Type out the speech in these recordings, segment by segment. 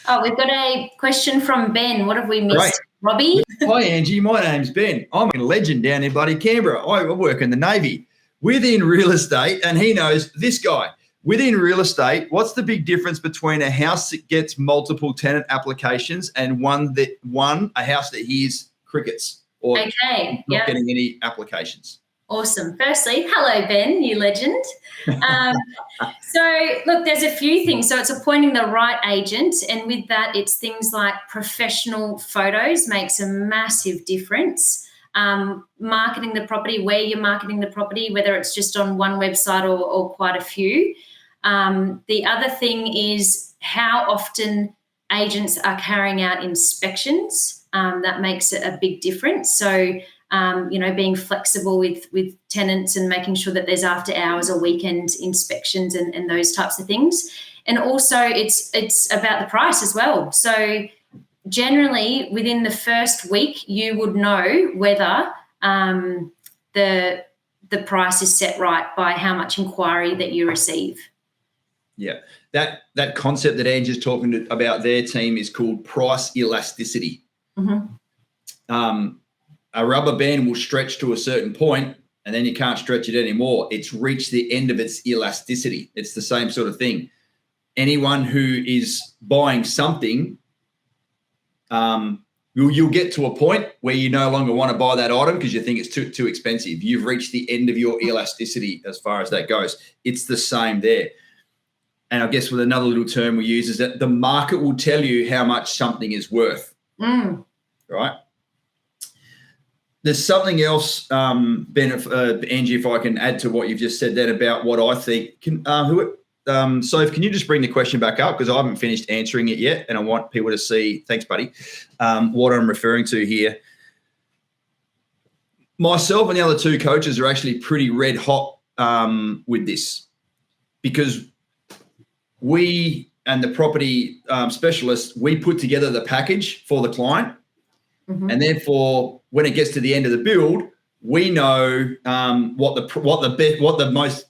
Oh, we've got a question from Ben. What have we missed? Right. Robbie? Hi, Angie. My name's Ben. I'm a legend down in bloody Canberra. I work in the Navy. Within real estate, and he knows this guy. Within real estate, what's the big difference between a house that gets multiple tenant applications and a house that hears crickets or not getting any applications? Awesome. Firstly, hello, Ben, you legend. So, look, there's a few things. So it's appointing the right agent, and with that, it's things like professional photos makes a massive difference. Marketing the property, where you're marketing the property, whether it's just on one website or quite a few. The other thing is how often agents are carrying out inspections. That makes a big difference. So, being flexible with tenants and making sure that there's after hours or weekend inspections and those types of things. And also it's about the price as well. So generally within the first week, you would know whether the price is set right by how much inquiry that you receive. Yeah, that concept that Angie's talking about their team is called price elasticity. Mm-hmm. A rubber band will stretch to a certain point and then you can't stretch it anymore. It's reached the end of its elasticity. It's the same sort of thing. Anyone who is buying something, you'll get to a point where you no longer want to buy that item because you think it's too expensive. You've reached the end of your elasticity as far as that goes. It's the same there. And I guess with another little term we use is that the market will tell you how much something is worth, right? There's something else, Ben, Angie, if I can add to what you've just said then about what I think. Soph, can you just bring the question back up because I haven't finished answering it yet and I want people to see, thanks, buddy, what I'm referring to here. Myself and the other two coaches are actually pretty red hot with this because we and the property specialist, we put together the package for the client. Mm-hmm. And therefore, when it gets to the end of the build, we know what the most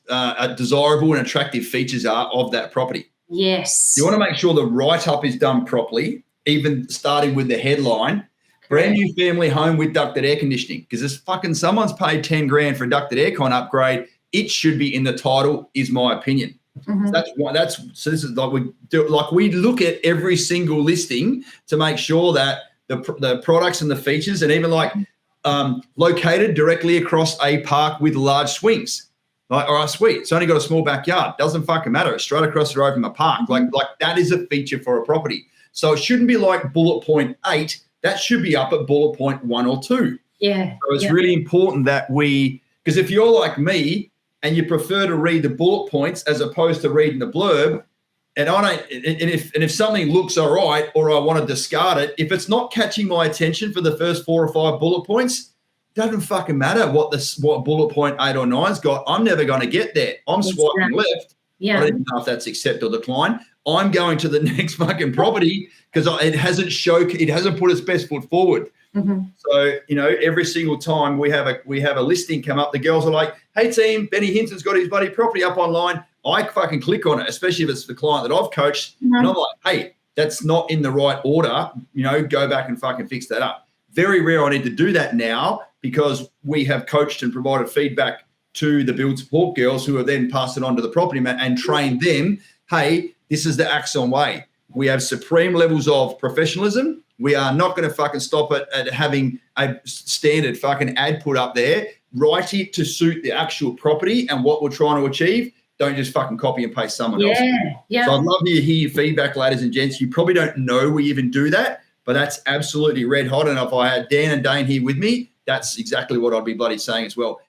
desirable and attractive features are of that property. Yes. You want to make sure the write-up is done properly, even starting with the headline, brand new family home with ducted air conditioning. Because there's someone's paid 10 grand for a ducted aircon upgrade. It should be in the title, is my opinion. Mm-hmm. So this is we look at every single listing to make sure that the products and the features, and even located directly across a park with large swings. All right, sweet. It's only got a small backyard. Doesn't fucking matter. It's straight across the road from a park. Like that is a feature for a property. So it shouldn't be like bullet point 8. That should be up at bullet point 1 or 2. Yeah. So it's really important that because if you're like me and you prefer to read the bullet points as opposed to reading the blurb, and if something looks all right or I want to discard it, if it's not catching my attention for the first 4 or 5 bullet points, it doesn't fucking matter what bullet point 8 or 9's got. I'm never going to get there. I'm swiping left. Yeah. I don't even know if that's accept or decline. I'm going to the next fucking property because it hasn't put its best foot forward. Mm-hmm. So, every single time we have a listing come up, the girls are like, hey team, Benny Hinton's got his bloody property up online. I fucking click on it, especially if it's the client that I've coached. Mm-hmm. And I'm like, hey, that's not in the right order. Go back and fucking fix that up. Very rare I need to do that now because we have coached and provided feedback to the build support girls who have then passed it on to the property man and trained them, hey, this is the Axon way. We have supreme levels of professionalism. We are not going to fucking stop it at having a standard fucking ad put up there. Write it to suit the actual property and what we're trying to achieve. Don't just fucking copy and paste someone else. Yeah. So I'd love to hear your feedback, ladies and gents. You probably don't know we even do that, but that's absolutely red hot. And if I had Dan and Dane here with me, that's exactly what I'd be bloody saying as well.